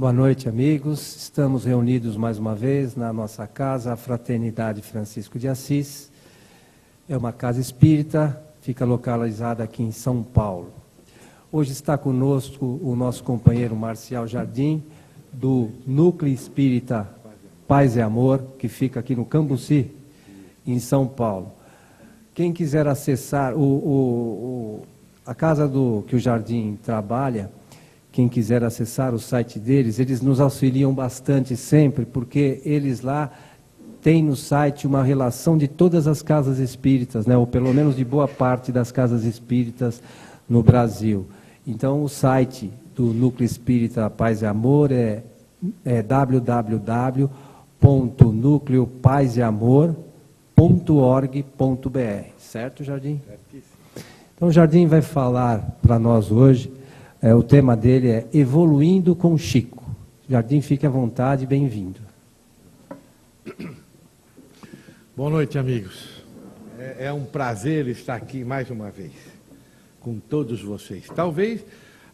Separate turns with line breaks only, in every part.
Boa noite, amigos. Estamos reunidos mais uma vez na nossa casa, a Fraternidade Francisco de Assis. É uma casa espírita, fica localizada aqui em São Paulo. Hoje está conosco o nosso companheiro Marcial Jardim, do Núcleo Espírita Paz e Amor, que fica aqui no Cambuci, em São Paulo. Quem quiser acessar a casa que o Jardim trabalha, quem quiser acessar o site deles, eles nos auxiliam bastante sempre, porque eles lá têm no site uma relação de todas as casas espíritas, né, ou pelo menos de boa parte das casas espíritas no Brasil. Então, o site do Núcleo Espírita Paz e Amor é www.nucleopazeamor.org.br. Certo, Jardim? Certíssimo. Então, o Jardim vai falar para nós hoje. O tema dele é Evoluindo com Chico. Jardim, fique à vontade, bem-vindo.
Boa noite, amigos. É um prazer estar aqui mais uma vez, com todos vocês. Talvez,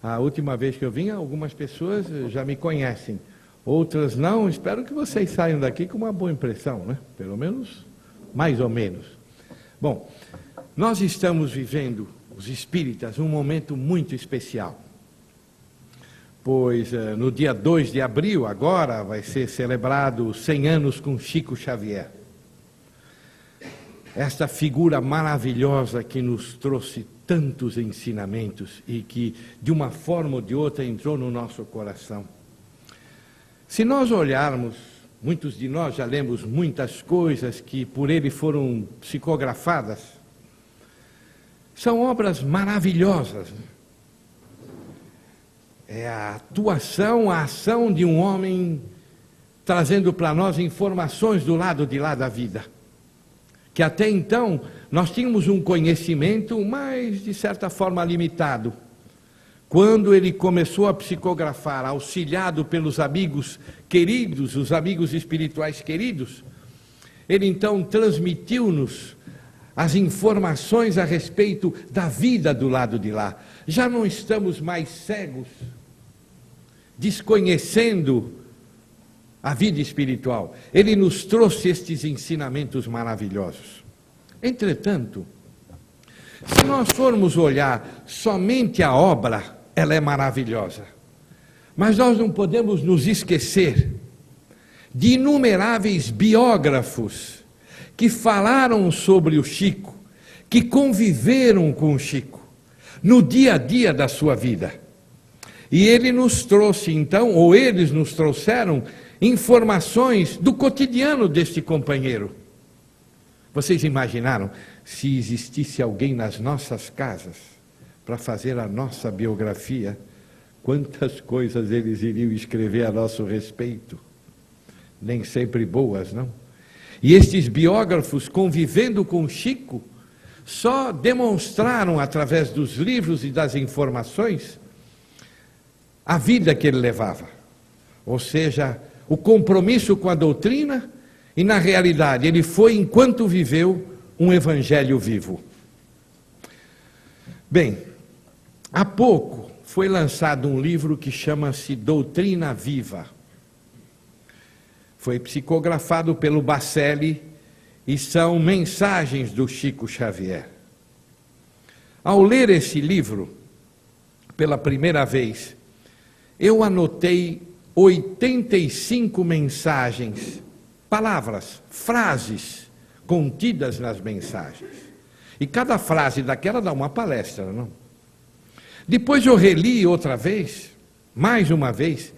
a última vez que eu vim, algumas pessoas já me conhecem, outras não. Espero que vocês saiam daqui com uma boa impressão, né? Pelo menos, mais ou menos. Bom, nós estamos vivendo, os espíritas, um momento muito especial. Pois no dia 2 de abril, agora, vai ser celebrado 100 anos com Chico Xavier. Esta figura maravilhosa que nos trouxe tantos ensinamentos e que, de uma forma ou de outra, entrou no nosso coração. Se nós olharmos, muitos de nós já lemos muitas coisas que por ele foram psicografadas, são obras maravilhosas, né? É a atuação, a ação de um homem trazendo para nós informações do lado de lá da vida. Que até então nós tínhamos um conhecimento, mas de certa forma limitado. Quando ele começou a psicografar, auxiliado pelos amigos queridos, os amigos espirituais queridos, ele então transmitiu-nos as informações a respeito da vida do lado de lá. Já não estamos mais cegos, desconhecendo a vida espiritual. Ele nos trouxe estes ensinamentos maravilhosos. Entretanto, se nós formos olhar somente a obra, ela é maravilhosa. Mas nós não podemos nos esquecer de inumeráveis biógrafos que falaram sobre o Chico, que conviveram com o Chico no dia a dia da sua vida. E ele nos trouxe então, ou eles nos trouxeram, informações do cotidiano deste companheiro. Vocês imaginaram se existisse alguém nas nossas casas para fazer a nossa biografia, quantas coisas eles iriam escrever a nosso respeito? Nem sempre boas, não? E estes biógrafos, convivendo com Chico, só demonstraram, através dos livros e das informações, a vida que ele levava. Ou seja, o compromisso com a doutrina e, na realidade, ele foi, enquanto viveu, um evangelho vivo. Bem, há pouco foi lançado um livro que chama-se Doutrina Viva. Foi psicografado pelo Bacelli e são mensagens do Chico Xavier. Ao ler esse livro, pela primeira vez, eu anotei 85 mensagens, palavras, frases contidas nas mensagens. E cada frase daquela dá uma palestra, não? Depois eu reli outra vez, mais uma vez,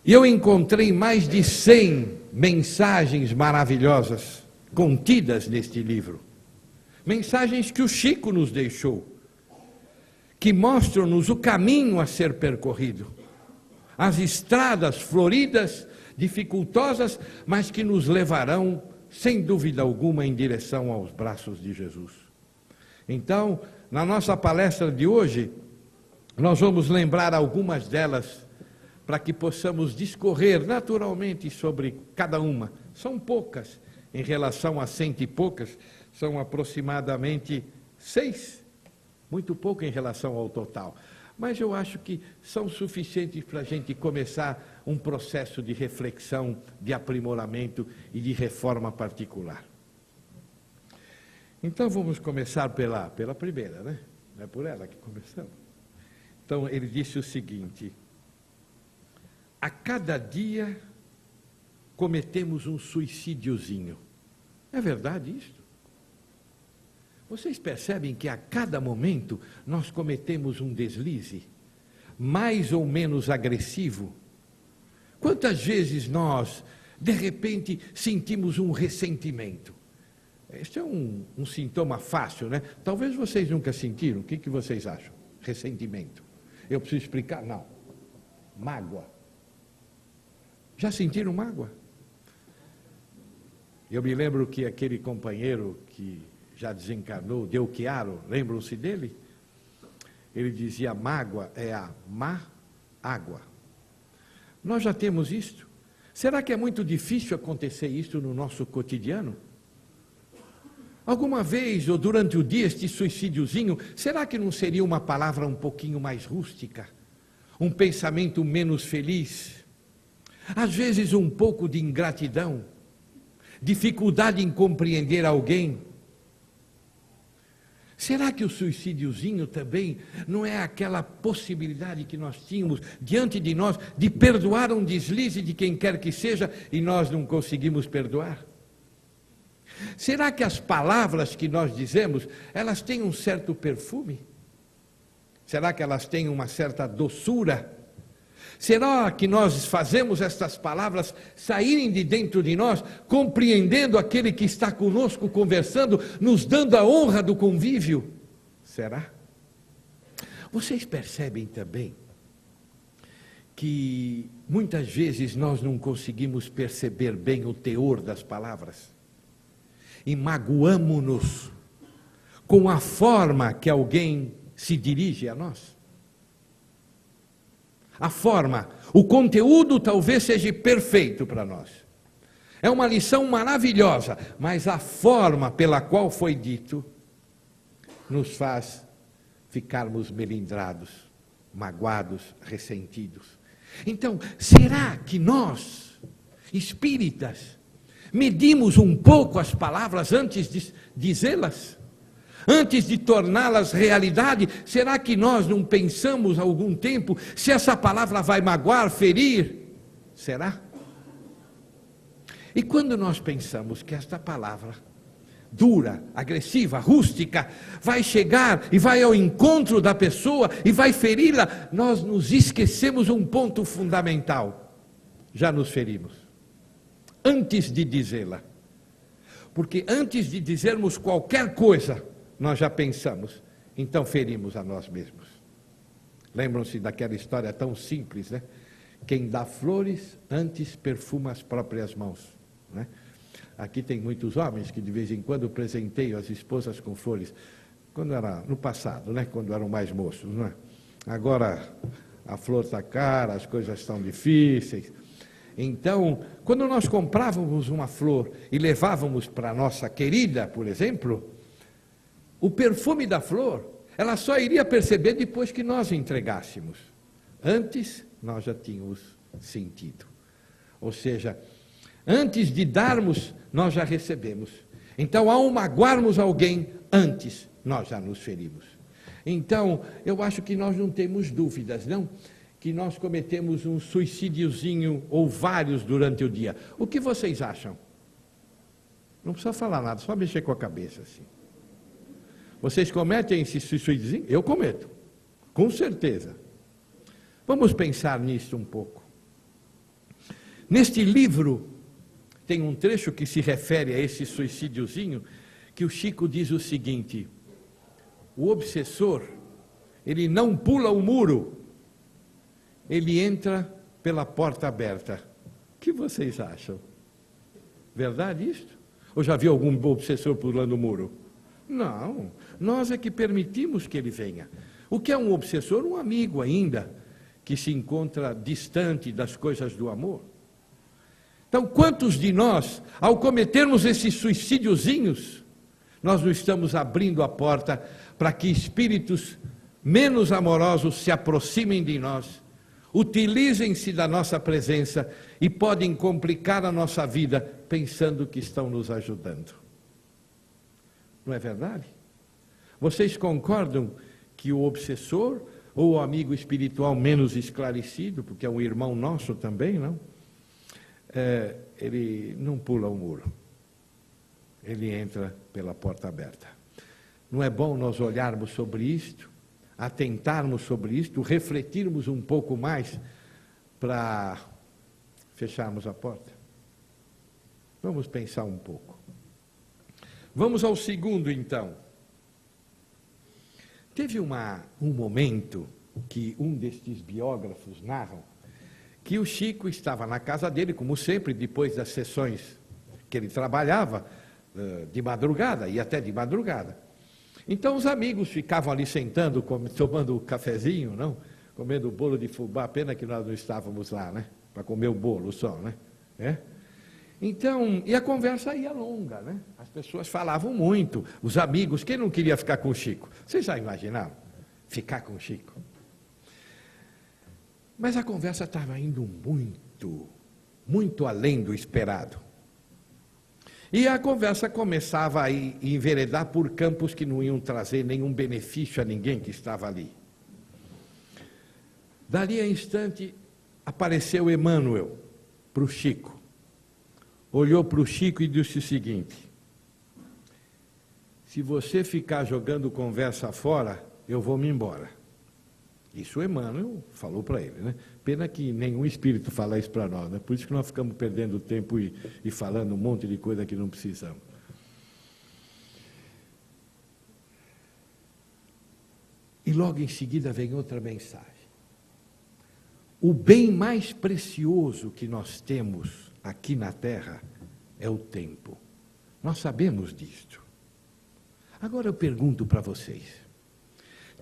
e eu encontrei mais de 100 mensagens maravilhosas contidas neste livro. Mensagens que o Chico nos deixou, que mostram-nos o caminho a ser percorrido. As estradas floridas, dificultosas, mas que nos levarão, sem dúvida alguma, em direção aos braços de Jesus. Então, na nossa palestra de hoje, nós vamos lembrar algumas delas, para que possamos discorrer naturalmente sobre cada uma. São poucas, em relação a 100 e poucas, são aproximadamente 6, muito pouco em relação ao total. mas eu acho que são suficientes para a gente começar um processo de reflexão, de aprimoramento e de reforma particular. Então vamos começar pela primeira, né? É por ela que começamos. Então ele disse o seguinte: a cada dia cometemos um suicidiozinho. É verdade isso? Vocês percebem que a cada momento nós cometemos um deslize, mais ou menos agressivo? Quantas vezes nós, de repente, sentimos um ressentimento? Este é um sintoma fácil, né? Talvez vocês nunca sentiram. O que vocês acham? Ressentimento. Eu preciso explicar? Não. Mágoa. Já sentiram mágoa? Eu me lembro que aquele companheiro que já desencarnou, Delchiaro, lembram-se dele? Ele dizia: mágoa é a má água. Nós já temos isto. Será que é muito difícil acontecer isso no nosso cotidiano? Alguma vez, ou durante o dia, este suicidiozinho, será que não seria uma palavra um pouquinho mais rústica? Um pensamento menos feliz? Às vezes um pouco de ingratidão? Dificuldade em compreender alguém? Será que o suicidiozinho também não é aquela possibilidade que nós tínhamos diante de nós de perdoar um deslize de quem quer que seja e nós não conseguimos perdoar? Será que as palavras que nós dizemos, elas têm um certo perfume? Será que elas têm uma certa doçura? Será que nós fazemos estas palavras saírem de dentro de nós, compreendendo aquele que está conosco conversando, nos dando a honra do convívio? Será? Vocês percebem também que muitas vezes nós não conseguimos perceber bem o teor das palavras e magoamo-nos com a forma que alguém se dirige a nós? A forma, o conteúdo talvez seja perfeito para nós. É uma lição maravilhosa, mas a forma pela qual foi dito nos faz ficarmos melindrados, magoados, ressentidos. Então, será que nós, espíritas, medimos um pouco as palavras antes de dizê-las? Antes de torná-las realidade, será que nós não pensamos há algum tempo se essa palavra vai magoar, ferir? Será? E quando nós pensamos que esta palavra dura, agressiva, rústica, vai chegar e vai ao encontro da pessoa e vai feri-la, nós nos esquecemos um ponto fundamental. Já nos ferimos. Antes de dizê-la. Porque antes de dizermos qualquer coisa, nós já pensamos, então ferimos a nós mesmos. Lembram-se daquela história tão simples, né? Quem dá flores, antes perfuma as próprias mãos, né? Aqui tem muitos homens que de vez em quando presenteiam as esposas com flores, quando era no passado, né? Quando eram mais moços, não é? Agora a flor está cara, as coisas estão difíceis. Então, quando nós comprávamos uma flor e levávamos para a nossa querida, por exemplo, o perfume da flor, ela só iria perceber depois que nós entregássemos. Antes, nós já tínhamos sentido. Ou seja, antes de darmos, nós já recebemos. Então, ao magoarmos alguém, antes, nós já nos ferimos. Então, eu acho que nós não temos dúvidas, não? Que nós cometemos um suicidiozinho ou vários durante o dia. O que vocês acham? Não precisa falar nada, só mexer com a cabeça assim. Vocês cometem esse suicídio? Eu cometo, com certeza. Vamos pensar nisso um pouco. Neste livro, tem um trecho que se refere a esse suicidiozinho, que o Chico diz o seguinte: o obsessor, ele não pula o muro, ele entra pela porta aberta. O que vocês acham? Verdade isto? Ou já viu algum obsessor pulando o muro? Não, nós é que permitimos que ele venha. O que é um obsessor? Um amigo ainda, que se encontra distante das coisas do amor. Então, quantos de nós, ao cometermos esses suicidiozinhos, nós não estamos abrindo a porta para que espíritos menos amorosos se aproximem de nós, utilizem-se da nossa presença e podem complicar a nossa vida pensando que estão nos ajudando. Não é verdade? Vocês concordam que o obsessor ou o amigo espiritual menos esclarecido, porque é um irmão nosso também, não? Ele não pula o muro. Ele entra pela porta aberta. Não é bom nós olharmos sobre isto, atentarmos sobre isto, refletirmos um pouco mais para fecharmos a porta? Vamos pensar um pouco. Vamos ao segundo, então. Teve um momento que um destes biógrafos narram que o Chico estava na casa dele, como sempre, depois das sessões que ele trabalhava, de madrugada, e até de madrugada. Então os amigos ficavam ali sentando, tomando cafezinho, não? Comendo bolo de fubá, pena que nós não estávamos lá, né? Para comer o bolo só, né? Então, e a conversa ia longa, né? As pessoas falavam muito, os amigos, quem não queria ficar com o Chico? Vocês já imaginaram? Ficar com o Chico? Mas a conversa estava indo muito além do esperado. E a conversa começava a enveredar por campos que não iam trazer nenhum benefício a ninguém que estava ali. Dali a instante, apareceu Emmanuel para o Chico. Olhou para o Chico e disse o seguinte: se você ficar jogando conversa fora, eu vou me embora. Isso o Emmanuel falou para ele, né? Pena que nenhum espírito fala isso para nós, né? Por isso que nós ficamos perdendo tempo e falando um monte de coisa que não precisamos. E logo em seguida vem outra mensagem. O bem mais precioso que nós temos aqui na Terra é o tempo. Nós sabemos disto. Agora eu pergunto para vocês.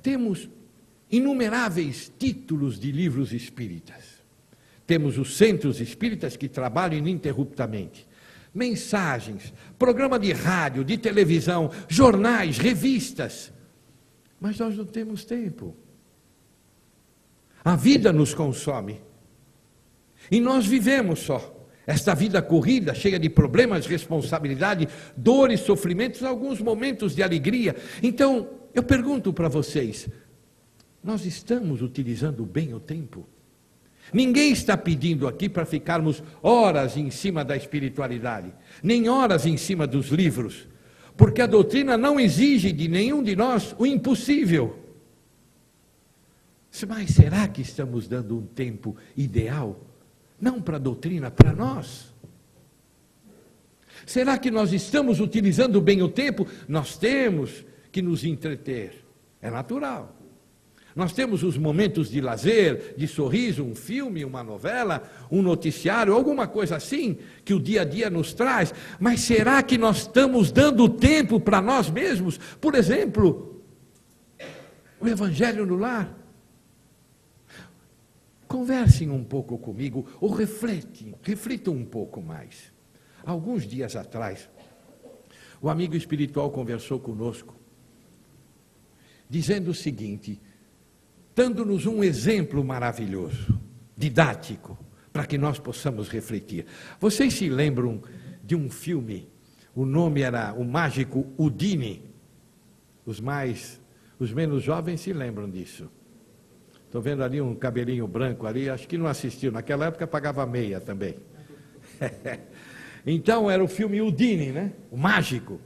Temos inumeráveis títulos de livros espíritas. Temos os centros espíritas que trabalham ininterruptamente. Mensagens, programa de rádio, de televisão, jornais, revistas. Mas nós não temos tempo. A vida nos consome. E nós vivemos só. Esta vida corrida, cheia de problemas, responsabilidade, dores, sofrimentos, alguns momentos de alegria. Então, eu pergunto para vocês, nós estamos utilizando bem o tempo? Ninguém está pedindo aqui para ficarmos horas em cima da espiritualidade, nem horas em cima dos livros, porque a doutrina não exige de nenhum de nós o impossível. Mas será que estamos dando um tempo ideal? Não para a doutrina, para nós? Será que nós estamos utilizando bem o tempo? Nós temos que nos entreter, é natural. Nós temos os momentos de lazer, de sorriso, um filme, uma novela, um noticiário, alguma coisa assim, que o dia a dia nos traz. Mas será que nós estamos dando tempo para nós mesmos? Por exemplo, o Evangelho no lar. Conversem um pouco comigo, ou reflitam um pouco mais. Alguns dias atrás, o amigo espiritual conversou conosco, dizendo o seguinte, dando-nos um exemplo maravilhoso, didático, para que nós possamos refletir. Vocês se lembram de um filme, o nome era O Mágico Houdini? Os menos jovens se lembram disso. Estou vendo ali um cabelinho branco ali, acho que não assistiu, naquela época pagava meia também. Então era o filme Houdini, né? O Mágico.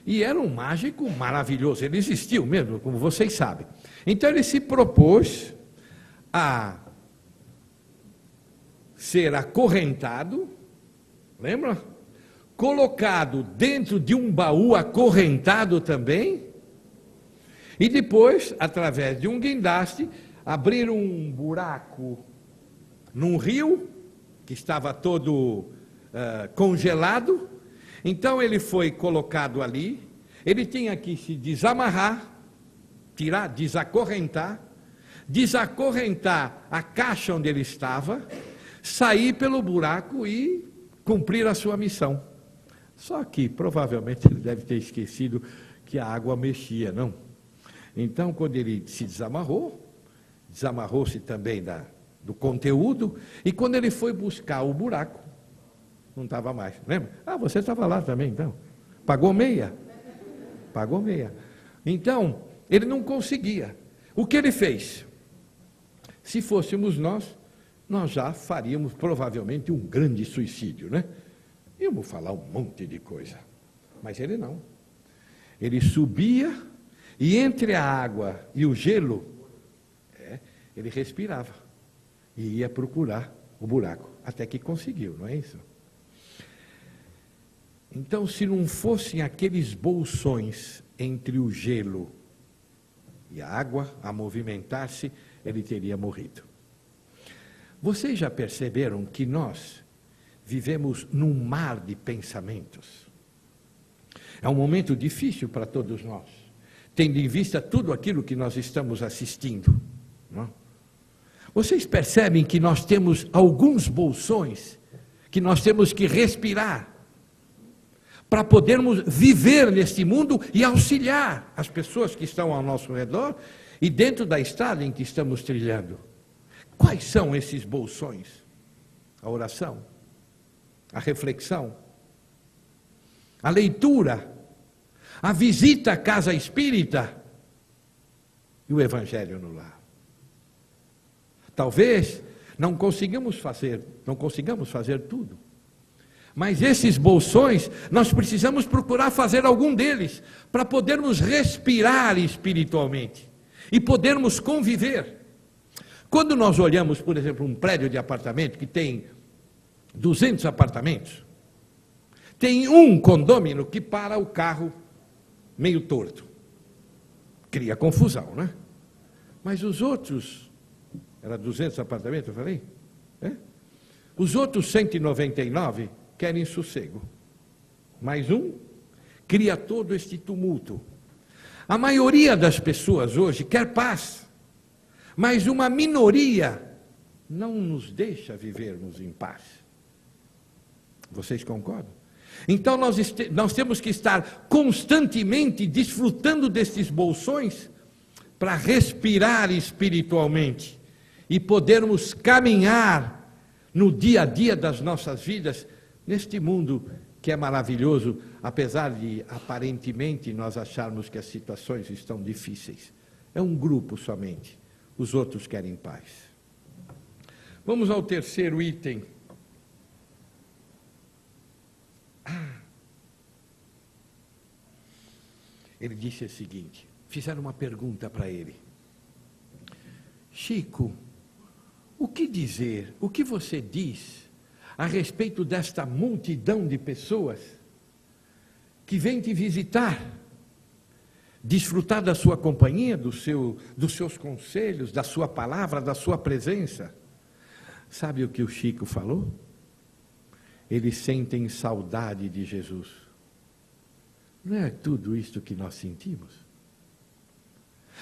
E era um mágico maravilhoso, ele existiu mesmo, como vocês sabem. Então ele se propôs a ser acorrentado, lembra? Colocado dentro de um baú acorrentado também, e depois, através de um guindaste, abrir um buraco num rio, que estava todo congelado. Então ele foi colocado ali, ele tinha que se desamarrar, desacorrentar a caixa onde ele estava, sair pelo buraco e cumprir a sua missão. Só que provavelmente ele deve ter esquecido que a água mexia, não? Então, quando ele se desamarrou, desamarrou-se também do conteúdo, e quando ele foi buscar o buraco, não estava mais. Lembra? Ah, você estava lá também, então. Pagou meia. Pagou meia. Então, ele não conseguia. O que ele fez? Se fôssemos nós já faríamos provavelmente um grande suicídio, né? Íamos falar um monte de coisa. Mas ele não. Ele subia e entre a água e o gelo, ele respirava e ia procurar o buraco, até que conseguiu, não é isso? Então, se não fossem aqueles bolsões entre o gelo e a água a movimentar-se, ele teria morrido. Vocês já perceberam que nós vivemos num mar de pensamentos? É um momento difícil para todos nós, tendo em vista tudo aquilo que nós estamos assistindo. Não? Vocês percebem que nós temos alguns bolsões que nós temos que respirar para podermos viver neste mundo e auxiliar as pessoas que estão ao nosso redor e dentro da estrada em que estamos trilhando. Quais são esses bolsões? A oração, a reflexão, a leitura, a visita à casa espírita e o evangelho no lar. Talvez não consigamos fazer tudo. Mas esses bolsões, nós precisamos procurar fazer algum deles, para podermos respirar espiritualmente e podermos conviver. Quando nós olhamos, por exemplo, um prédio de apartamento que tem 200 apartamentos, tem um condômino que para o carro meio torto. Cria confusão, né? Mas os outros, era 200 apartamentos, eu falei? Os outros 199 querem sossego. Mais um cria todo este tumulto. A maioria das pessoas hoje quer paz, mas uma minoria não nos deixa vivermos em paz. Vocês concordam? Então nós temos que estar constantemente desfrutando destes bolsões para respirar espiritualmente e podermos caminhar no dia a dia das nossas vidas neste mundo que é maravilhoso, apesar de aparentemente nós acharmos que as situações estão difíceis. É um grupo somente, os outros querem paz. Vamos ao terceiro item. Ele disse o seguinte, fizeram uma pergunta para ele. Chico, o que dizer, o que você diz a respeito desta multidão de pessoas que vem te visitar, desfrutar da sua companhia, dos seus conselhos, da sua palavra, da sua presença? Sabe o que o Chico falou? Eles sentem saudade de Jesus. Não é tudo isto que nós sentimos?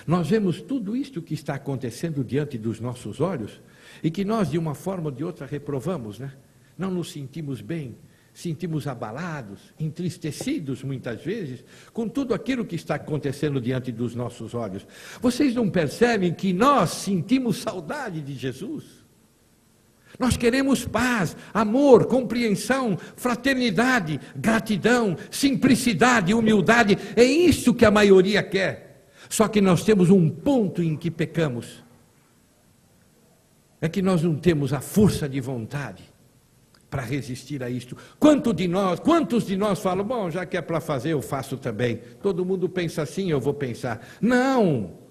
Nós vemos tudo isto que está acontecendo diante dos nossos olhos e que nós, de uma forma ou de outra, reprovamos, né? Não nos sentimos bem, sentimos abalados, entristecidos muitas vezes, com tudo aquilo que está acontecendo diante dos nossos olhos. Vocês não percebem que nós sentimos saudade de Jesus? Nós queremos paz, amor, compreensão, fraternidade, gratidão, simplicidade, humildade. É isso que a maioria quer. Só que nós temos um ponto em que pecamos. É que nós não temos a força de vontade para resistir a isto. Quantos de nós falam, bom, já que é para fazer, eu faço também. Todo mundo pensa assim, eu vou pensar. Não!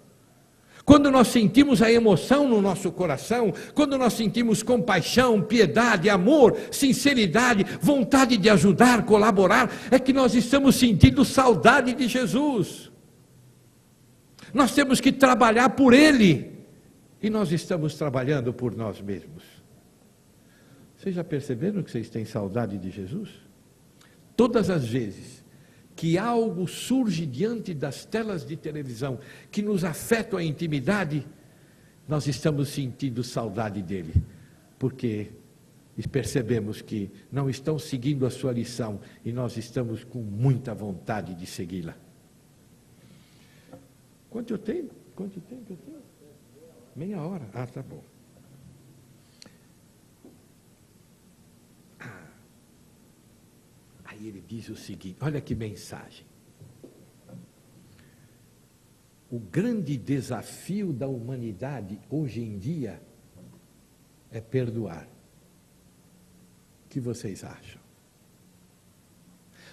Quando nós sentimos a emoção no nosso coração, quando nós sentimos compaixão, piedade, amor, sinceridade, vontade de ajudar, colaborar, é que nós estamos sentindo saudade de Jesus. Nós temos que trabalhar por Ele, e nós estamos trabalhando por nós mesmos. Vocês já perceberam que vocês têm saudade de Jesus? Todas as vezes que algo surge diante das telas de televisão que nos afeta a intimidade, nós estamos sentindo saudade dele, porque percebemos que não estão seguindo a sua lição e nós estamos com muita vontade de segui-la. Quanto tempo eu tenho? Meia hora. Ah, tá bom. Aí ele diz o seguinte, olha que mensagem. O grande desafio da humanidade hoje em dia é perdoar. O que vocês acham?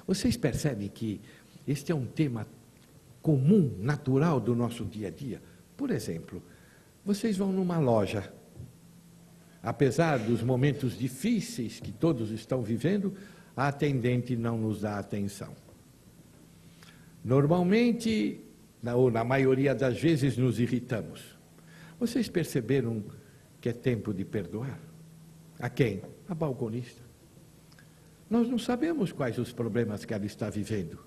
Vocês percebem que este é um tema comum, natural do nosso dia a dia? Por exemplo, vocês vão numa loja, apesar dos momentos difíceis que todos estão vivendo, a atendente não nos dá atenção. Normalmente, ou na maioria das vezes, nos irritamos. Vocês perceberam que é tempo de perdoar? A quem? A balconista. Nós não sabemos quais os problemas que ela está vivendo,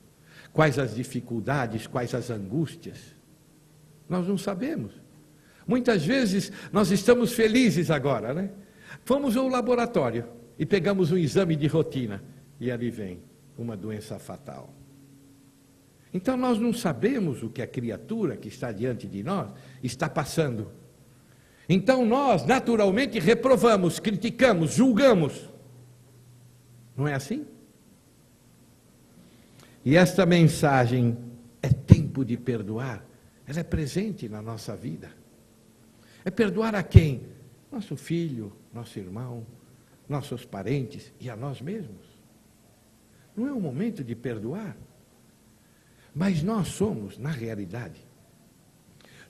quais as dificuldades, quais as angústias. Nós não sabemos. Muitas vezes nós estamos felizes agora, né? Fomos ao laboratório e pegamos um exame de rotina e ali vem uma doença fatal. Então nós não sabemos o que a criatura que está diante de nós está passando. Então nós naturalmente reprovamos, criticamos, julgamos. Não é assim? E esta mensagem, é tempo de perdoar, ela é presente na nossa vida. É perdoar a quem? Nosso filho, nosso irmão, nossos parentes e a nós mesmos. Não é o momento de perdoar? Mas nós somos, na realidade,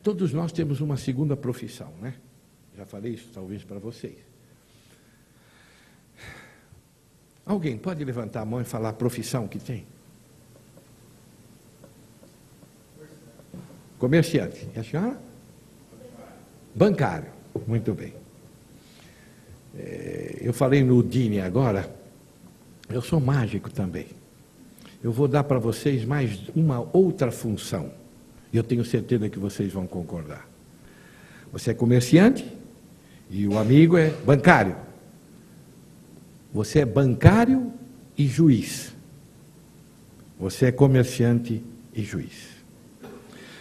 todos nós temos uma segunda profissão, né? Já falei isso talvez para vocês. Alguém pode levantar a mão e falar a profissão que tem? Comerciante. E a senhora? Bancário. Muito bem. Eu falei no Dini agora, eu sou mágico também. Eu vou dar para vocês mais uma outra função. E eu tenho certeza que vocês vão concordar. Você é comerciante e o amigo é bancário. Você é bancário e juiz. Você é comerciante e juiz.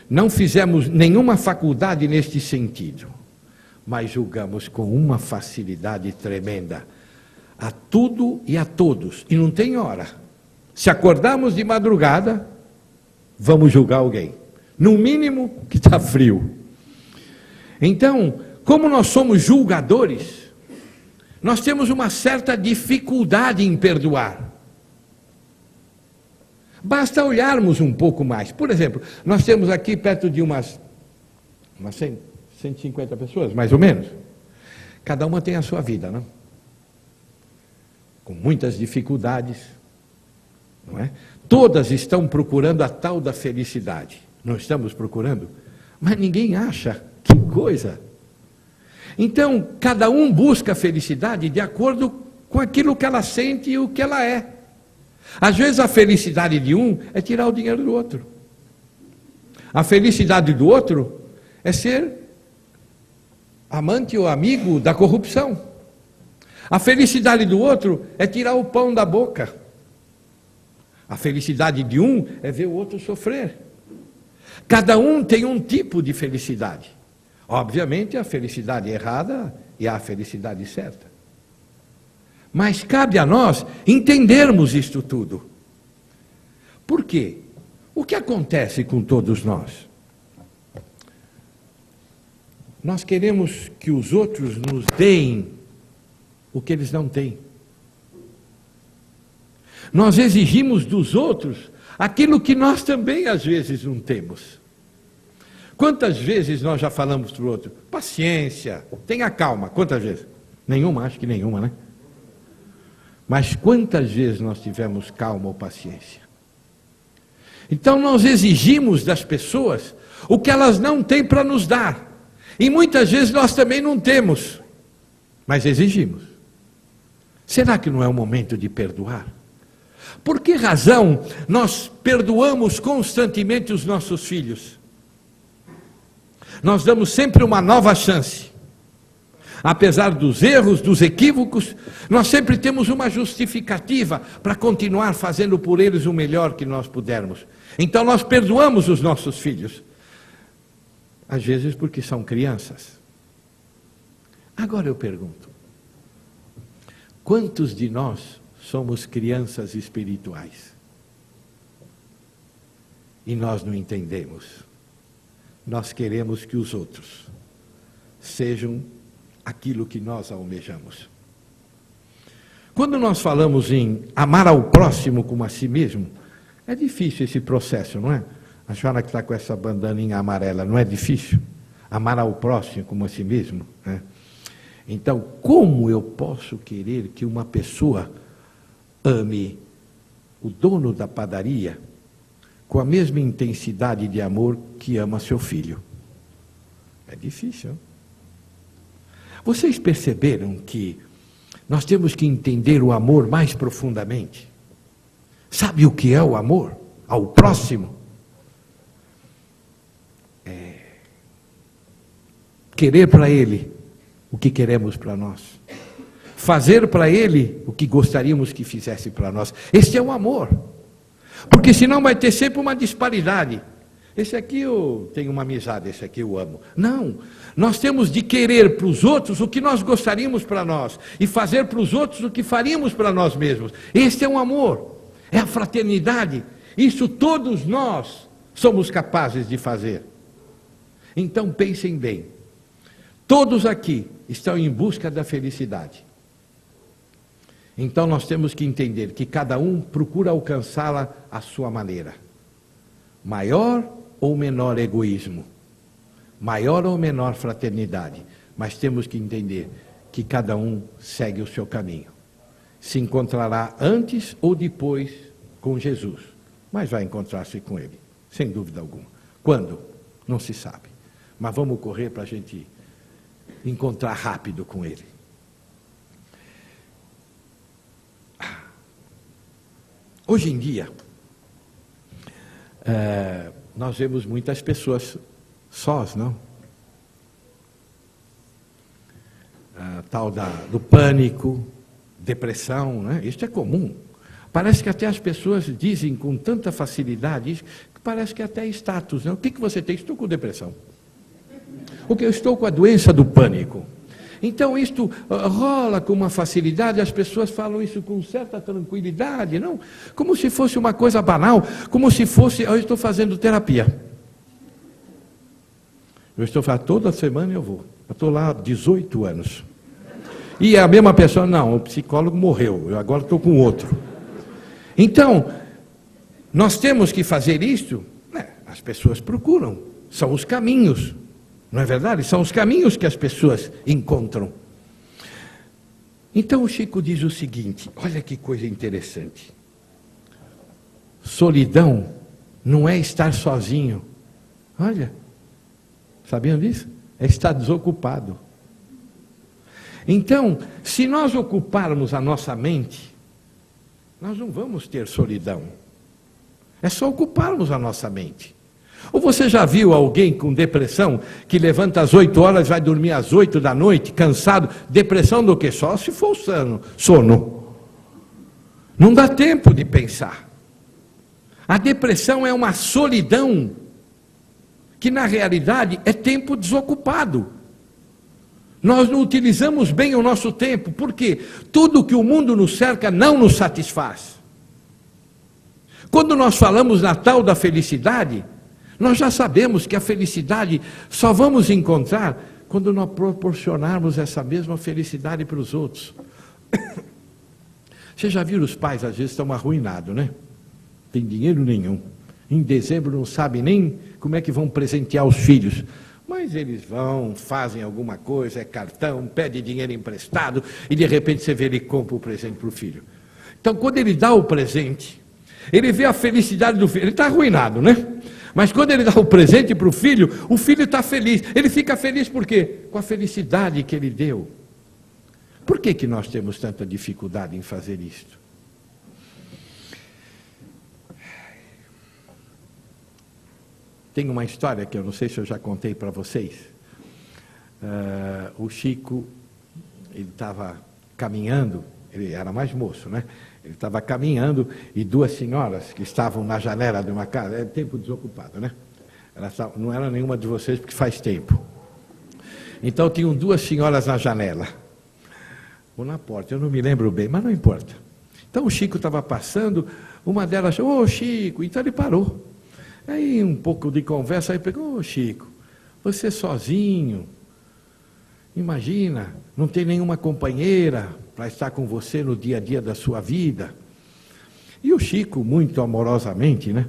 Não fizemos nenhuma faculdade neste sentido, mas julgamos com uma facilidade tremenda a tudo e a todos. E não tem hora. Se acordarmos de madrugada, vamos julgar alguém. No mínimo que está frio. Então, como nós somos julgadores, nós temos uma certa dificuldade em perdoar. Basta olharmos um pouco mais. Por exemplo, nós temos aqui perto de umas 150 pessoas, mais ou menos. Cada uma tem a sua vida, não? Com muitas dificuldades, não é? Todas estão procurando a tal da felicidade. Não estamos procurando? Mas ninguém acha. Que coisa! Então, cada um busca a felicidade de acordo com aquilo que ela sente e o que ela é. Às vezes a felicidade de um é tirar o dinheiro do outro. A felicidade do outro é ser amante ou amigo da corrupção. A felicidade do outro é tirar o pão da boca. A felicidade de um é ver o outro sofrer. Cada um tem um tipo de felicidade. Obviamente, a felicidade errada e a felicidade certa. Mas cabe a nós entendermos isto tudo. Por quê? O que acontece com todos nós? Nós queremos que os outros nos deem o que eles não têm. Nós exigimos dos outros aquilo que nós também às vezes não temos. Quantas vezes nós já falamos para o outro, paciência, tenha calma, quantas vezes? Nenhuma, acho que nenhuma, né? Mas quantas vezes nós tivemos calma ou paciência? Então nós exigimos das pessoas o que elas não têm para nos dar. E muitas vezes nós também não temos, mas exigimos. Será que não é o momento de perdoar? Por que razão nós perdoamos constantemente os nossos filhos? Nós damos sempre uma nova chance. Apesar dos erros, dos equívocos, nós sempre temos uma justificativa para continuar fazendo por eles o melhor que nós pudermos. Então nós perdoamos os nossos filhos. Às vezes porque são crianças. Agora eu pergunto, quantos de nós somos crianças espirituais? E nós não entendemos. Nós queremos que os outros sejam aquilo que nós almejamos. Quando nós falamos em amar ao próximo como a si mesmo, é difícil esse processo, não é? A senhora que está com essa bandaninha amarela, não é difícil? Amar ao próximo como a si mesmo, né? Então, como eu posso querer que uma pessoa ame o dono da padaria com a mesma intensidade de amor que ama seu filho? É difícil. Vocês perceberam que nós temos que entender o amor mais profundamente? Sabe o que é o amor ao próximo? É querer para ele o que queremos para nós. Fazer para ele o que gostaríamos que fizesse para nós. Esse é o amor. Porque senão vai ter sempre uma disparidade. Esse aqui eu tenho uma amizade, esse aqui eu amo. Não, nós temos de querer para os outros o que nós gostaríamos para nós. E fazer para os outros o que faríamos para nós mesmos. Esse é o amor, é a fraternidade. Isso todos nós somos capazes de fazer. Então pensem bem. Todos aqui estão em busca da felicidade. Então nós temos que entender que cada um procura alcançá-la à sua maneira. Maior ou menor egoísmo, maior ou menor fraternidade, mas temos que entender que cada um segue o seu caminho. Se encontrará antes ou depois com Jesus, mas vai encontrar-se com Ele, sem dúvida alguma. Quando? Não se sabe. Mas vamos correr para a gente encontrar rápido com Ele. Hoje em dia, nós vemos muitas pessoas sós, não? Tal do pânico, depressão, né? Isso é comum. Parece que até as pessoas dizem com tanta facilidade isso, que parece que até é status, né? O que você tem? Estou com depressão. O que eu estou com a doença do pânico. Então isto rola com uma facilidade, as pessoas falam isso com certa tranquilidade, não? Como se fosse uma coisa banal, como se fosse, eu estou fazendo terapia. Eu estou fazendo, toda semana eu vou. Eu estou lá há 18 anos. E a mesma pessoa, não, o psicólogo morreu, eu agora estou com outro. Então, nós temos que fazer isto, né? As pessoas procuram, são os caminhos. Não é verdade? São os caminhos que as pessoas encontram. Então o Chico diz o seguinte, olha que coisa interessante. Solidão não é estar sozinho. Olha, sabiam disso? É estar desocupado. Então, se nós ocuparmos a nossa mente, nós não vamos ter solidão. É só ocuparmos a nossa mente. Ou você já viu alguém com depressão que levanta às 8 horas e vai dormir às 8 da noite, cansado? Depressão do quê? Só se for sono. Não dá tempo de pensar. A depressão é uma solidão que na realidade é tempo desocupado. Nós não utilizamos bem o nosso tempo, porque tudo que o mundo nos cerca não nos satisfaz. Quando nós falamos na tal da felicidade, nós já sabemos que a felicidade só vamos encontrar quando nós proporcionarmos essa mesma felicidade para os outros. Você já viu os pais, às vezes, estão arruinados, né? Tem dinheiro nenhum. Em dezembro não sabem nem como é que vão presentear os filhos. Mas eles vão, fazem alguma coisa, é cartão, pede dinheiro emprestado, e de repente você vê ele compra o presente para o filho. Então, quando ele dá o presente, ele vê a felicidade do filho. Ele está arruinado, né? Mas quando ele dá o presente para o filho está feliz. Ele fica feliz por quê? Com a felicidade que ele deu. Por que nós temos tanta dificuldade em fazer isto? Tem uma história que eu não sei se eu já contei para vocês. O Chico, ele estava caminhando, ele era mais moço, né? Ele estava caminhando e duas senhoras que estavam na janela de uma casa, é tempo desocupado, né? Não era nenhuma de vocês, porque faz tempo. Então tinham duas senhoras na janela, ou na porta, eu não me lembro bem, mas não importa. Então o Chico estava passando, uma delas chamou, ô Chico, então ele parou. Aí um pouco de conversa, aí pegou, ô Chico, você sozinho, imagina, não tem nenhuma companheira para estar com você no dia a dia da sua vida. E o Chico, muito amorosamente, né,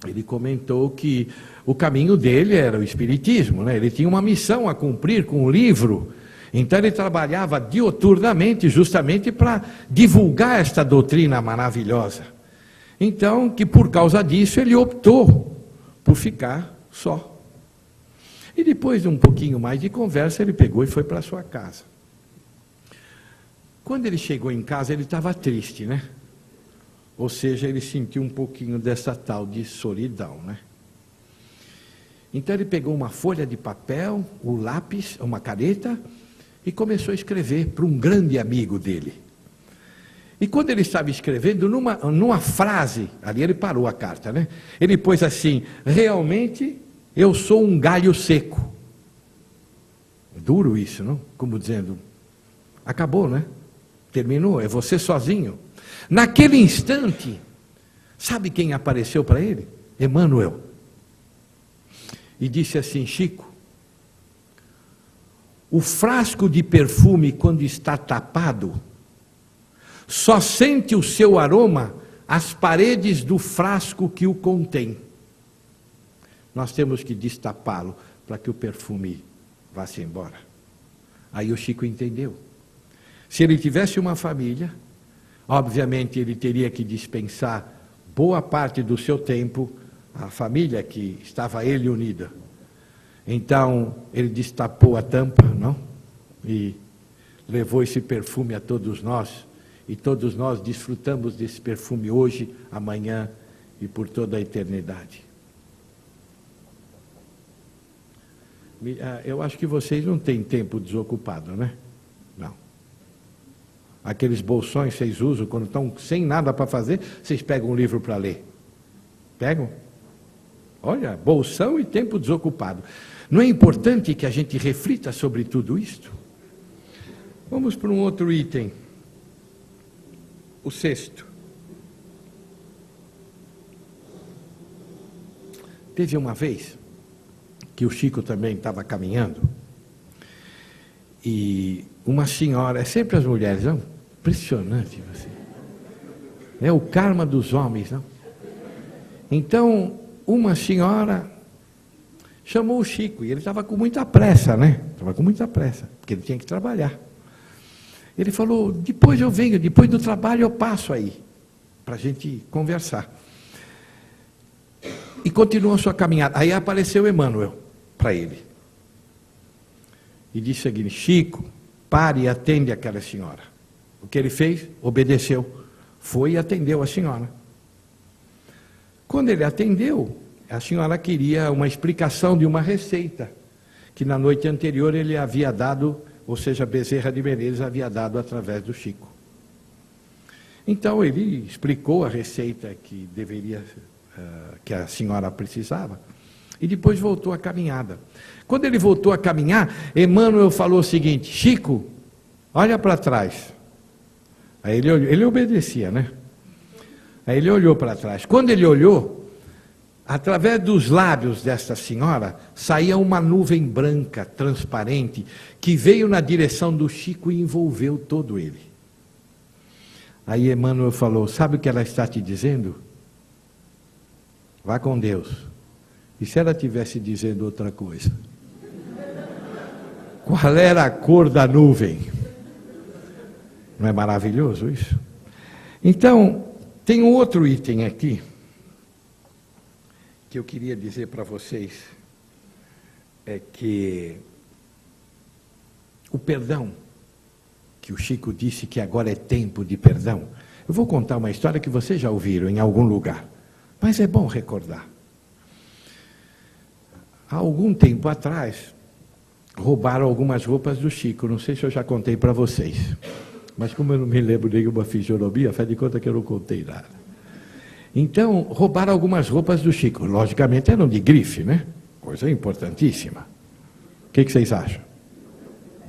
ele comentou que o caminho dele era o espiritismo, né? Ele tinha uma missão a cumprir com o livro, então ele trabalhava dioturnamente justamente para divulgar esta doutrina maravilhosa. Então, que por causa disso ele optou por ficar só. E depois de um pouquinho mais de conversa, ele pegou e foi para sua casa. Quando ele chegou em casa, ele estava triste, né? Ou seja, ele sentiu um pouquinho dessa tal de solidão, né? Então ele pegou uma folha de papel, um lápis, uma caneta e começou a escrever para um grande amigo dele. E quando ele estava escrevendo, numa frase, ali ele parou a carta, né? Ele pôs assim, realmente eu sou um galho seco. Duro isso, não? Como dizendo, acabou, né? Terminou, é você sozinho. Naquele instante, sabe quem apareceu para ele? Emmanuel. E disse assim, Chico, o frasco de perfume, quando está tapado, só sente o seu aroma as paredes do frasco que o contém. Nós temos que destapá-lo para que o perfume vá-se embora. Aí o Chico entendeu. Se ele tivesse uma família, obviamente ele teria que dispensar boa parte do seu tempo à família que estava ele unida. Então ele destapou a tampa, não? E levou esse perfume a todos nós. E todos nós desfrutamos desse perfume hoje, amanhã e por toda a eternidade. Eu acho que vocês não têm tempo desocupado, né? Não. Aqueles bolsões vocês usam quando estão sem nada para fazer, vocês pegam um livro para ler. Pegam? Olha, bolsão e tempo desocupado. Não é importante que a gente reflita sobre tudo isto? Vamos para um outro item. O sexto. Teve uma vez que o Chico também estava caminhando e uma senhora, é sempre as mulheres, não? Impressionante você. É o karma dos homens, não? Então, uma senhora chamou o Chico e ele estava com muita pressa, né? Estava com muita pressa, porque ele tinha que trabalhar. Ele falou, depois eu venho, depois do trabalho eu passo aí, para a gente conversar. E continuou a sua caminhada. Aí apareceu Emmanuel para ele. E disse o seguinte, Chico, pare e atende aquela senhora. O que ele fez? Obedeceu. Foi e atendeu a senhora. Quando ele atendeu, a senhora queria uma explicação de uma receita, que na noite anterior ele havia dado, ou seja, Bezerra de Menezes havia dado através do Chico. Então ele explicou a receita que que a senhora precisava, e depois voltou à caminhada. Quando ele voltou a caminhar, Emmanuel falou o seguinte, Chico, olha para trás. Aí ele olhou, ele obedecia, né? Aí ele olhou para trás. Quando ele olhou, através dos lábios desta senhora, saía uma nuvem branca, transparente, que veio na direção do Chico e envolveu todo ele. Aí Emmanuel falou, sabe o que ela está te dizendo? Vá com Deus. E se ela estivesse dizendo outra coisa? Qual era a cor da nuvem? Não é maravilhoso isso? Então, tem um outro item aqui que eu queria dizer para vocês, é que o perdão, que o Chico disse que agora é tempo de perdão, eu vou contar uma história que vocês já ouviram em algum lugar, mas é bom recordar. Há algum tempo atrás, roubaram algumas roupas do Chico, não sei se eu já contei para vocês, mas como eu não me lembro nenhuma fisionomia, faz de conta que eu não contei nada. Então, roubaram algumas roupas do Chico. Logicamente eram de grife, né? Coisa importantíssima. O que vocês acham?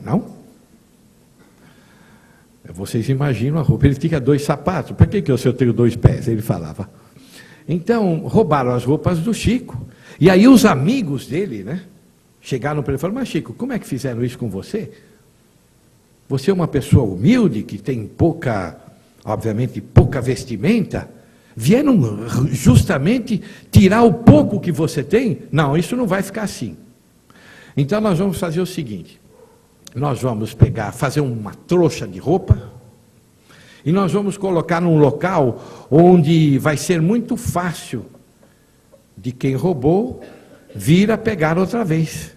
Não? Vocês imaginam a roupa. Ele tinha 2 sapatos. Para que eu tenho 2 pés? Ele falava. Então, roubaram as roupas do Chico. E aí os amigos dele, né? Chegaram para ele e falaram, mas Chico, como é que fizeram isso com você? Você é uma pessoa humilde, que tem obviamente, pouca vestimenta. Vieram justamente tirar o pouco que você tem? Não, isso não vai ficar assim. Então nós vamos fazer o seguinte. Nós vamos fazer uma trouxa de roupa, e nós vamos colocar num local onde vai ser muito fácil de quem roubou vir a pegar outra vez.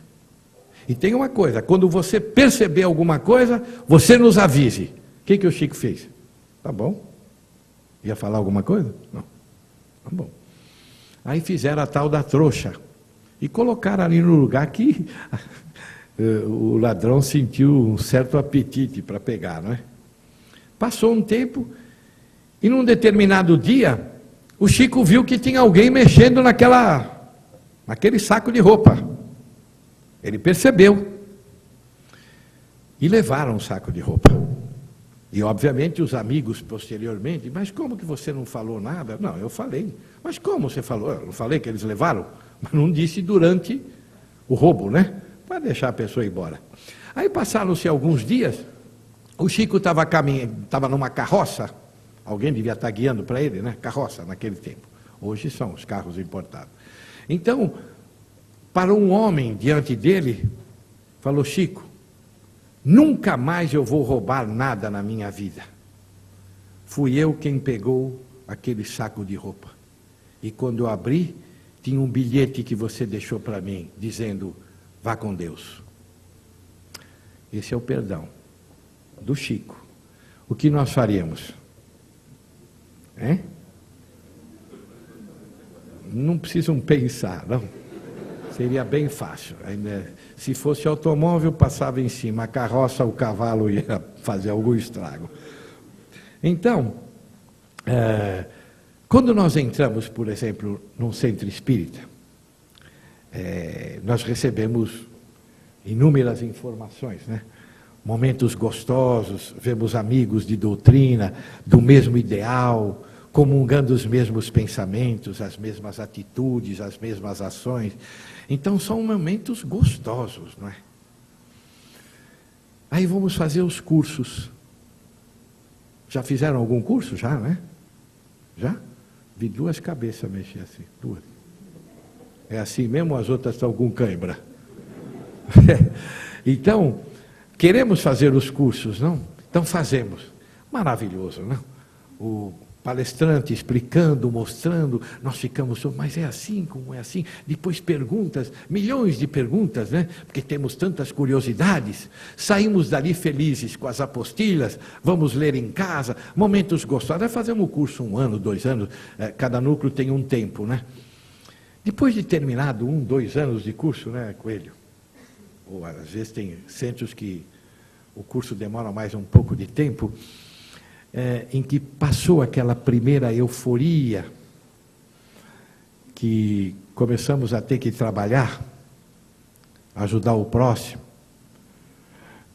E tem uma coisa, quando você perceber alguma coisa, você nos avise. O que o Chico fez? Tá bom. Ia falar alguma coisa? Não. Tá bom. Aí fizeram a tal da trouxa. E colocaram ali no lugar que o ladrão sentiu um certo apetite para pegar, não é? Passou um tempo, e num determinado dia, o Chico viu que tinha alguém mexendo naquele saco de roupa. Ele percebeu. E levaram o saco de roupa. E, obviamente, os amigos, posteriormente, mas como que você não falou nada? Não, eu falei. Mas como você falou? Eu não falei que eles levaram? Mas não disse durante o roubo, né? Para deixar a pessoa ir embora. Aí passaram-se alguns dias, o Chico estava numa carroça, alguém devia estar guiando para ele, né? Carroça, naquele tempo. Hoje são os carros importados. Então, parou um homem diante dele, falou, Chico, nunca mais eu vou roubar nada na minha vida. Fui eu quem pegou aquele saco de roupa. E quando eu abri, tinha um bilhete que você deixou para mim, dizendo, vá com Deus. Esse é o perdão do Chico. O que nós faríamos? Hein? Não precisam pensar, não. Seria bem fácil. Se fosse automóvel, passava em cima. A carroça, o cavalo ia fazer algum estrago. Então, quando nós entramos, por exemplo, num centro espírita, nós recebemos inúmeras informações, né? Momentos gostosos, vemos amigos de doutrina, do mesmo ideal, comungando os mesmos pensamentos, as mesmas atitudes, as mesmas ações. Então são momentos gostosos, não é? Aí vamos fazer os cursos. Já fizeram algum curso? Já, né? Já? Vi 2 cabeças mexer assim, 2. É assim mesmo, as outras estão com cãibra. Então, queremos fazer os cursos, não? Então fazemos. Maravilhoso, não? O palestrante explicando, mostrando, nós ficamos, mas é assim, como é assim? Depois perguntas, milhões de perguntas, né? Porque temos tantas curiosidades. Saímos dali felizes com as apostilhas, vamos ler em casa, momentos gostosos. Nós fazemos o curso 1 ano, 2 anos, cada núcleo tem um tempo, né? Depois de terminado 1, 2 anos de curso, né, Coelho? Ou às vezes tem centros que o curso demora mais um pouco de tempo, em que passou aquela primeira euforia, que começamos a ter que trabalhar, ajudar o próximo,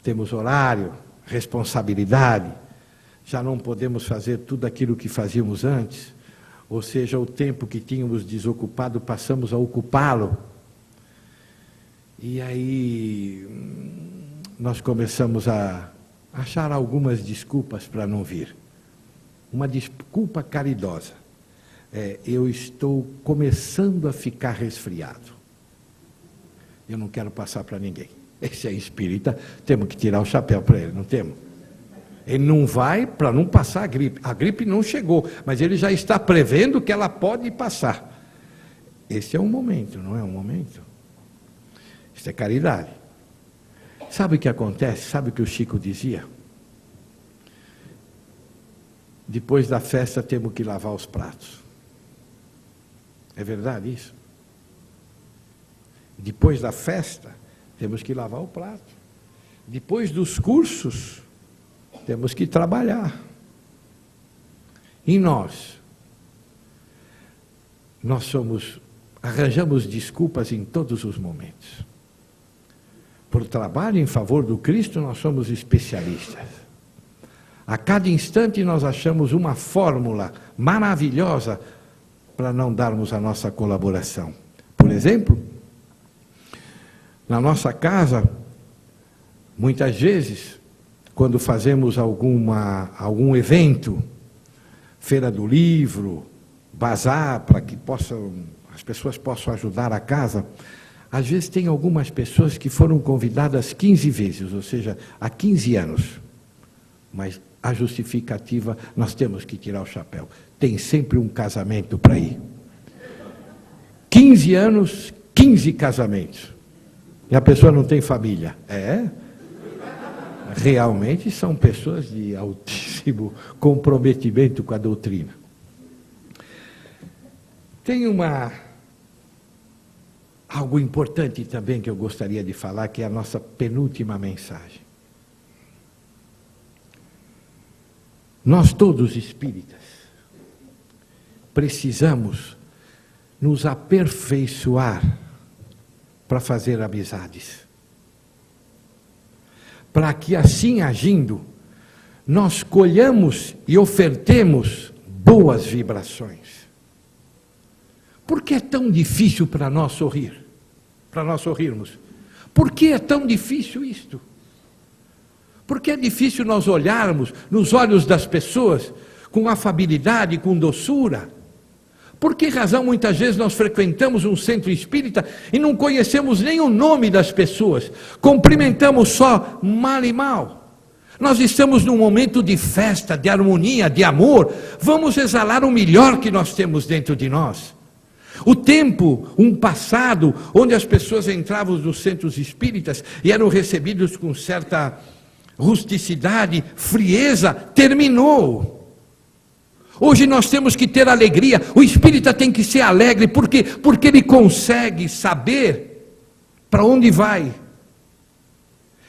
temos horário, responsabilidade, já não podemos fazer tudo aquilo que fazíamos antes, ou seja, o tempo que tínhamos desocupado, passamos a ocupá-lo. E aí nós começamos a achar algumas desculpas para não vir. Uma desculpa caridosa. Eu estou começando a ficar resfriado. Eu não quero passar para ninguém. Esse é espírita, temos que tirar o chapéu para ele, não temos? Ele não vai para não passar a gripe. A gripe não chegou, mas ele já está prevendo que ela pode passar. Esse é um momento, não é um momento? Isso é caridade. Sabe o que acontece? Sabe o que o Chico dizia? Depois da festa temos que lavar os pratos. É verdade isso? Depois da festa temos que lavar o prato. Depois dos cursos temos que trabalhar. E nós? nós arranjamos desculpas em todos os momentos. Por trabalho em favor do Cristo, nós somos especialistas. A cada instante nós achamos uma fórmula maravilhosa para não darmos a nossa colaboração. Por exemplo, na nossa casa, muitas vezes, quando fazemos algum evento, feira do livro, bazar, para que as pessoas possam ajudar a casa, às vezes tem algumas pessoas que foram convidadas 15 vezes, ou seja, há 15 anos. Mas a justificativa, nós temos que tirar o chapéu. Tem sempre um casamento para ir. 15 anos, 15 casamentos. E a pessoa não tem família. Realmente são pessoas de altíssimo comprometimento com a doutrina. Tem algo importante também que eu gostaria de falar, que é a nossa penúltima mensagem. Nós todos espíritas precisamos nos aperfeiçoar para fazer amizades. Para que assim agindo, nós colhamos e ofertemos boas vibrações. Por que é tão difícil para nós sorrir? Para nós sorrirmos? Por que é tão difícil isto? Por que é difícil nós olharmos nos olhos das pessoas com afabilidade, com doçura? Por que razão muitas vezes nós frequentamos um centro espírita e não conhecemos nem o nome das pessoas? Cumprimentamos só mal e mal. Nós estamos num momento de festa, de harmonia, de amor. Vamos exalar o melhor que nós temos dentro de nós. O tempo, um passado, onde as pessoas entravam nos centros espíritas e eram recebidos com certa rusticidade, frieza, terminou. Hoje nós temos que ter alegria. O espírita tem que ser alegre. Por quê? Porque ele consegue saber para onde vai.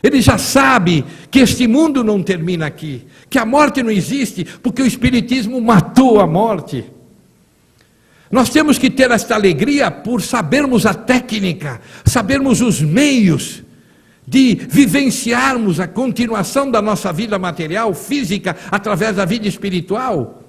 Ele já sabe que este mundo não termina aqui, que a morte não existe, porque o Espiritismo matou a morte. Nós temos que ter esta alegria por sabermos a técnica, sabermos os meios de vivenciarmos a continuação da nossa vida material, física, através da vida espiritual.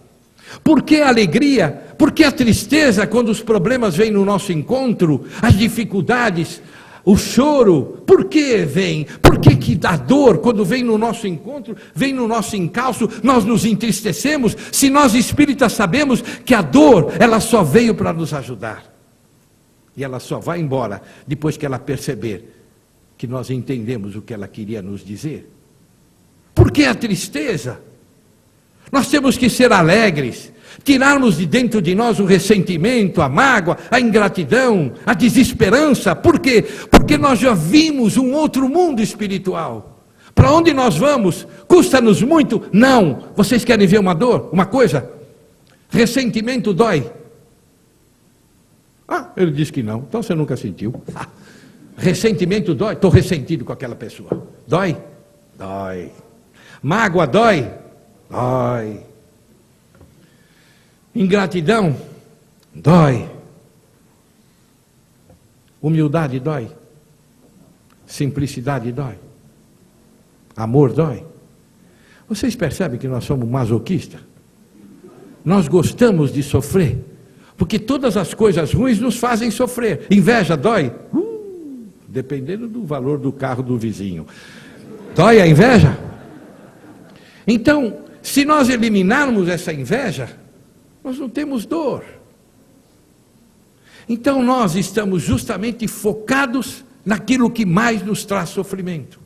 Por que a alegria? Por que a tristeza quando os problemas vêm no nosso encontro, as dificuldades, o choro? Por que vem? Por que a dor, quando vem no nosso encontro, vem no nosso encalço, nós nos entristecemos, se nós espíritas sabemos que a dor, ela só veio para nos ajudar. E ela só vai embora depois que ela perceber que nós entendemos o que ela queria nos dizer. Por que a tristeza? Nós temos que ser alegres, tirarmos de dentro de nós o ressentimento, a mágoa, a ingratidão, a desesperança. Por quê? Porque nós já vimos um outro mundo espiritual. Para onde nós vamos? Custa-nos muito? Não. Vocês querem ver uma dor? Uma coisa? Ressentimento dói. Ele disse que não, então você nunca sentiu. Ressentimento dói? Estou ressentido com aquela pessoa. Dói? Dói. Mágoa dói? Dói. Ingratidão? Dói. Humildade dói. Simplicidade dói. Amor dói. Vocês percebem que nós somos masoquistas? Nós gostamos de sofrer, porque todas as coisas ruins nos fazem sofrer. Inveja dói? Dependendo do valor do carro do vizinho. Dói a inveja? Então, se nós eliminarmos essa inveja, nós não temos dor. Então nós estamos justamente focados naquilo que mais nos traz sofrimento.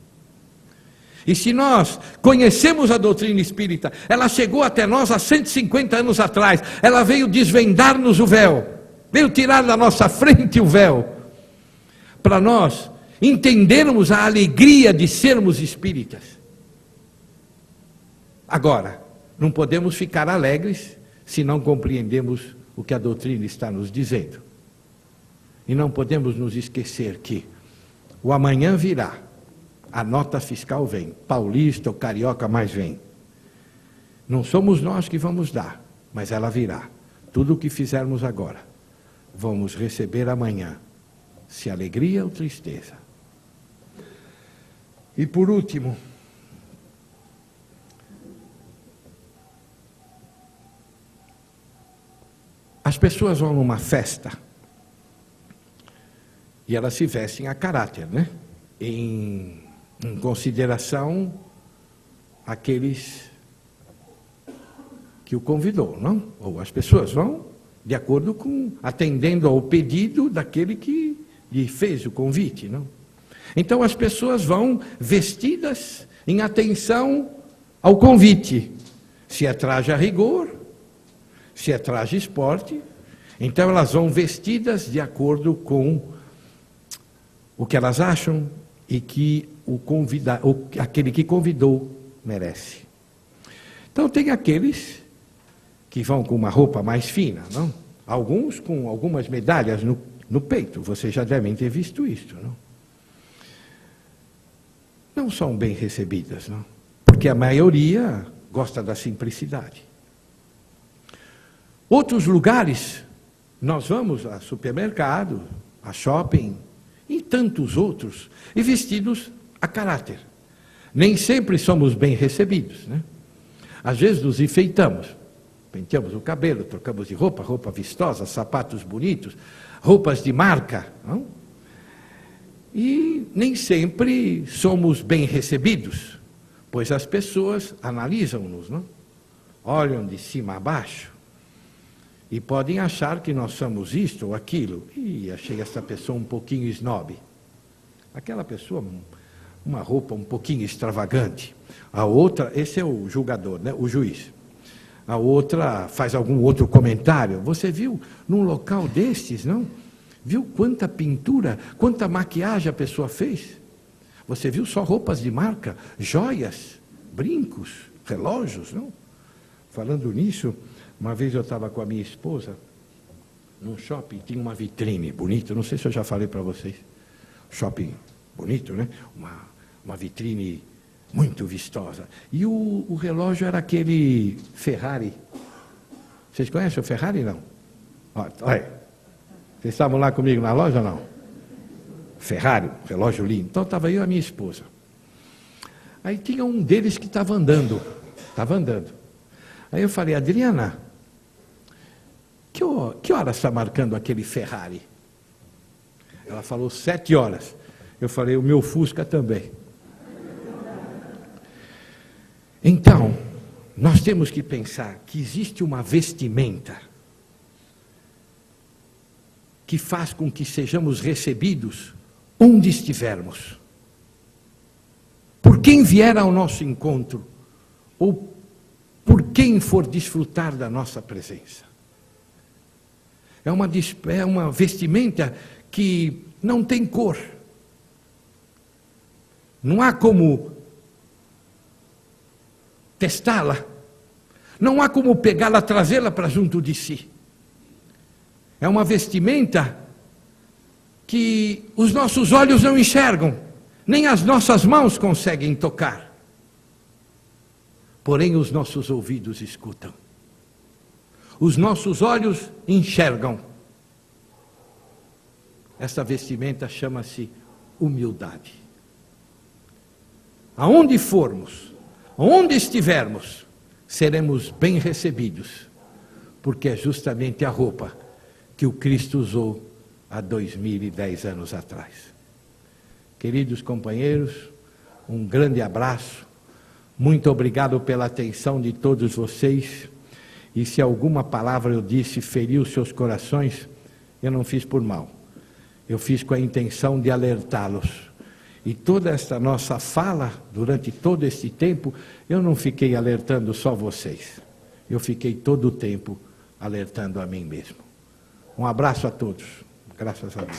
E se nós conhecemos a doutrina espírita, ela chegou até nós há 150 anos atrás, ela veio desvendar-nos o véu, veio tirar da nossa frente o véu, para nós entendermos a alegria de sermos espíritas. Agora, não podemos ficar alegres se não compreendemos o que a doutrina está nos dizendo. E não podemos nos esquecer que o amanhã virá, a nota fiscal vem, paulista ou carioca, mas vem. Não somos nós que vamos dar, mas ela virá. Tudo o que fizermos agora, vamos receber amanhã, se alegria ou tristeza. E por último, as pessoas vão numa festa e elas se vestem a caráter, né? Em consideração àqueles que o convidou, não? Ou as pessoas vão de acordo com, atendendo ao pedido daquele que lhe fez o convite, não? Então as pessoas vão vestidas em atenção ao convite. Se é traje a rigor, se é traje esporte, então elas vão vestidas de acordo com o que elas acham e que aquele que convidou merece. Então tem aqueles que vão com uma roupa mais fina, não? Alguns com algumas medalhas no peito, vocês já devem ter visto isso, não? Não são bem recebidas, não? Porque a maioria gosta da simplicidade. Outros lugares, nós vamos a supermercado, a shopping e tantos outros, e vestidos a caráter. Nem sempre somos bem recebidos, né? Às vezes nos enfeitamos, penteamos o cabelo, trocamos de roupa, roupa vistosa, sapatos bonitos, roupas de marca, não? E nem sempre somos bem recebidos, pois as pessoas analisam-nos, não? Olham de cima a baixo e podem achar que nós somos isto ou aquilo. E achei essa pessoa um pouquinho snob. Aquela pessoa, uma roupa um pouquinho extravagante. A outra, esse é o julgador, né? O juiz. A outra faz algum outro comentário. Você viu num local destes, não? Viu quanta pintura, quanta maquiagem a pessoa fez? Você viu só roupas de marca, joias, brincos, relógios, não? Falando nisso, uma vez eu estava com a minha esposa num shopping, tinha uma vitrine bonita, não sei se eu já falei para vocês. Shopping bonito, né? Uma vitrine muito vistosa. E o relógio era aquele Ferrari. Vocês conhecem o Ferrari, não? Olha. Vocês estavam lá comigo na loja ou não? Ferrari, relógio lindo. Então estava eu e a minha esposa. Aí tinha um deles que estava andando. Aí eu falei, Adriana, que horas está marcando aquele Ferrari? Ela falou 7 horas. Eu falei, o meu Fusca também. Então, nós temos que pensar que existe uma vestimenta que faz com que sejamos recebidos onde estivermos. Por quem vier ao nosso encontro, ou por quem for desfrutar da nossa presença. É uma vestimenta que não tem cor. Não há como testá-la. Não há como pegá-la, trazê-la para junto de si. É uma vestimenta que os nossos olhos não enxergam, nem as nossas mãos conseguem tocar. Porém, os nossos ouvidos escutam. Os nossos olhos enxergam. Essa vestimenta chama-se humildade. Aonde formos, onde estivermos, seremos bem recebidos, porque é justamente a roupa que o Cristo usou há 2010 anos atrás. Queridos companheiros, um grande abraço, muito obrigado pela atenção de todos vocês, e se alguma palavra eu disse feriu seus corações, eu não fiz por mal, eu fiz com a intenção de alertá-los. E toda esta nossa fala, durante todo este tempo, eu não fiquei alertando só vocês, eu fiquei todo o tempo alertando a mim mesmo. Um abraço a todos. Graças a Deus.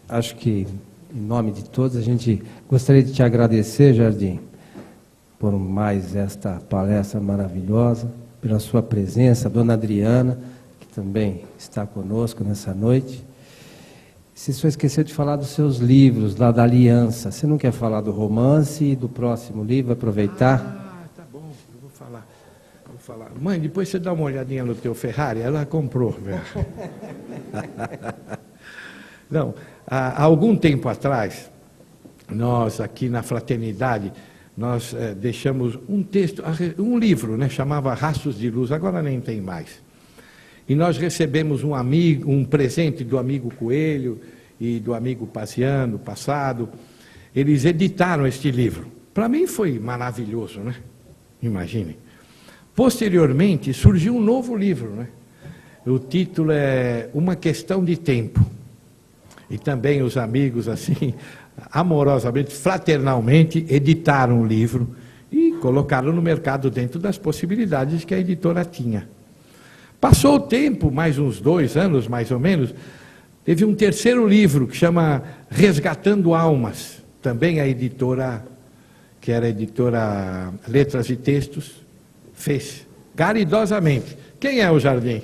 Acho que, em nome de todos, a gente gostaria de te agradecer, Jardim, por mais esta palestra maravilhosa, pela sua presença, Dona Adriana, que também está conosco nessa noite. Você só esqueceu de falar dos seus livros, lá da Aliança. Você não quer falar do romance e do próximo livro, aproveitar?
Tá bom, eu vou falar. Mãe, depois você dá uma olhadinha no teu Ferrari, ela comprou. Não, há algum tempo atrás, nós aqui na Fraternidade, nós deixamos um texto, um livro, né, chamava Rastros de Luz, agora nem tem mais. E nós recebemos um presente do amigo Coelho e do amigo Paziano, passado. Eles editaram este livro. Para mim foi maravilhoso, né? Imaginem. Posteriormente, surgiu um novo livro, né? O título é Uma Questão de Tempo. E também os amigos, assim, amorosamente, fraternalmente, editaram o livro e colocaram no mercado dentro das possibilidades que a editora tinha. Passou o tempo, mais uns 2 anos, mais ou menos, teve um terceiro livro que chama Resgatando Almas. Também a editora, que era a editora Letras e Textos, fez caridosamente. Quem é o Jardim?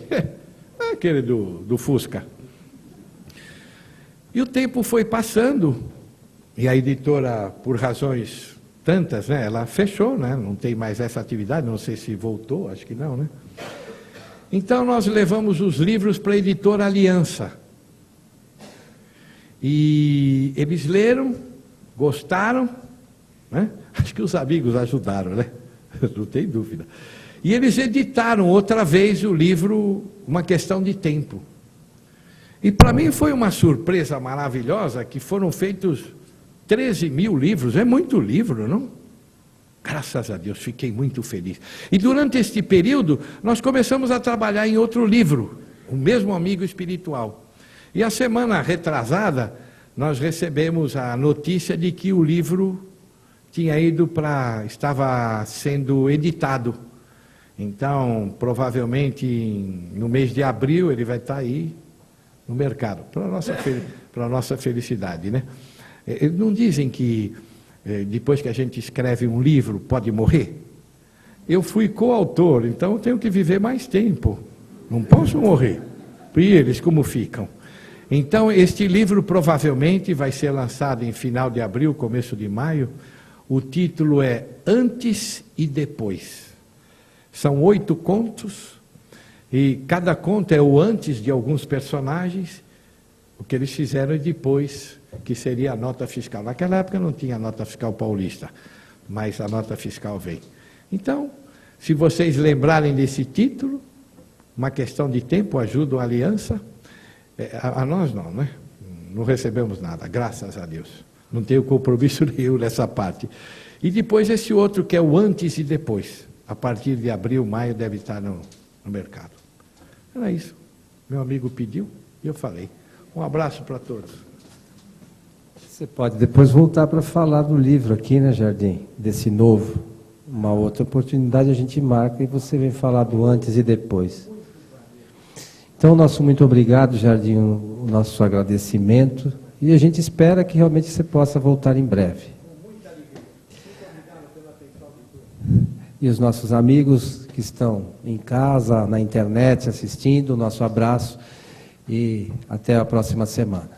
Aquele do Fusca. E o tempo foi passando, e a editora, por razões tantas, né, ela fechou, né, não tem mais essa atividade, não sei se voltou, acho que não, né? Então nós levamos os livros para a editora Aliança. E eles leram, gostaram, né? Acho que os amigos ajudaram, né? Não tem dúvida. E eles editaram outra vez o livro Uma Questão de Tempo. E para mim foi uma surpresa maravilhosa que foram feitos 13 mil livros. É muito livro, não? Graças a Deus, fiquei muito feliz. E durante este período, nós começamos a trabalhar em outro livro, O Mesmo Amigo Espiritual. E a semana retrasada, nós recebemos a notícia de que o livro estava sendo editado. Então, provavelmente, no mês de abril, ele vai estar aí no mercado, para a nossa felicidade, né? Não dizem que depois que a gente escreve um livro, pode morrer? Eu fui coautor, então eu tenho que viver mais tempo. Não posso morrer. E eles como ficam? Então, este livro provavelmente vai ser lançado em final de abril, começo de maio. O título é Antes e Depois. São 8 contos, e cada conto é o antes de alguns personagens, o que eles fizeram depois, que seria a nota fiscal. Naquela época não tinha nota fiscal paulista, mas a nota fiscal vem. Então, se vocês lembrarem desse título, Uma Questão de Tempo, ajuda a Aliança, a nós não, né? Não recebemos nada, graças a Deus. Não tenho compromisso nenhum nessa parte. E depois esse outro que é o Antes e Depois. A partir de abril, maio, deve estar no mercado. Era isso. Meu amigo pediu e eu falei. Um abraço para todos.
Você pode depois voltar para falar do livro aqui, né, Jardim? Desse novo. Uma outra oportunidade a gente marca e você vem falar do antes e depois. Então, nosso muito obrigado, Jardim, o nosso agradecimento. E a gente espera que realmente você possa voltar em breve.
Com muita alegria. Muito obrigado pela atenção de todos.
E os nossos amigos que estão em casa, na internet, assistindo, nosso abraço e até a próxima semana.